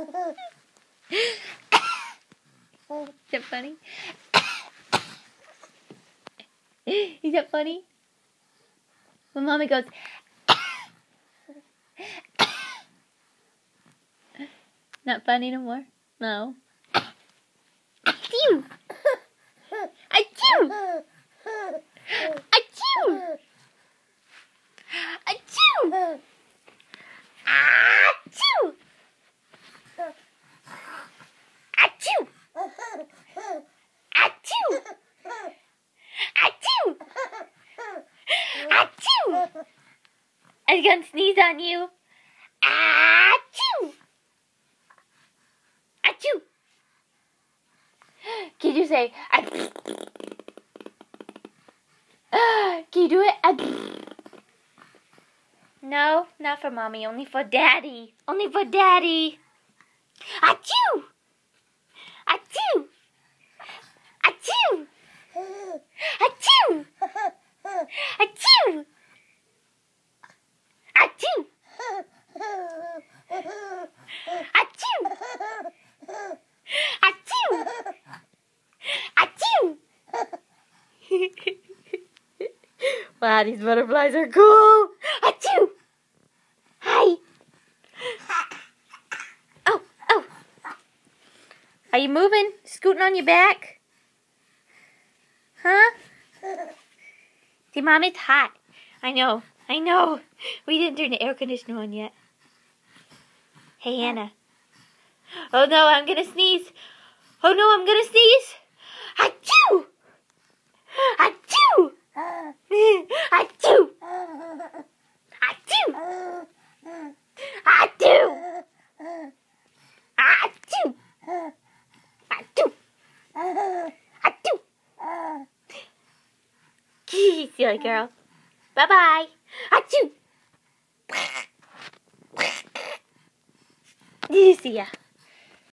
Is that funny? Is that funny? When Mommy goes, not funny no more? No. Achoo! Achoo! Achoo! Achoo! Achoo! Achoo! Achoo! Achoo! Achoo! I'm gonna sneeze on you. Achoo! Achoo! Can you say, can you do it? No, not for Mommy, only for Daddy. Only for Daddy. Achoo! Achoo! Achoo! Achoo! Achoo! Achoo! Achoo! Achoo! Achoo! Wow, these butterflies are cool! Achoo! Hi! Oh, oh! Are you moving? Scooting on your back? Huh? See, Mom, it's hot. I know. We didn't turn the air conditioner on yet. Hey, Hannah. Oh no, I'm gonna sneeze. Oh no, I'm gonna sneeze. Achoo! Achoo! Achoo! Achoo! Achoo! Achoo! Achoo! Achoo! Silly girl. Bye-bye. Achoo! See ya.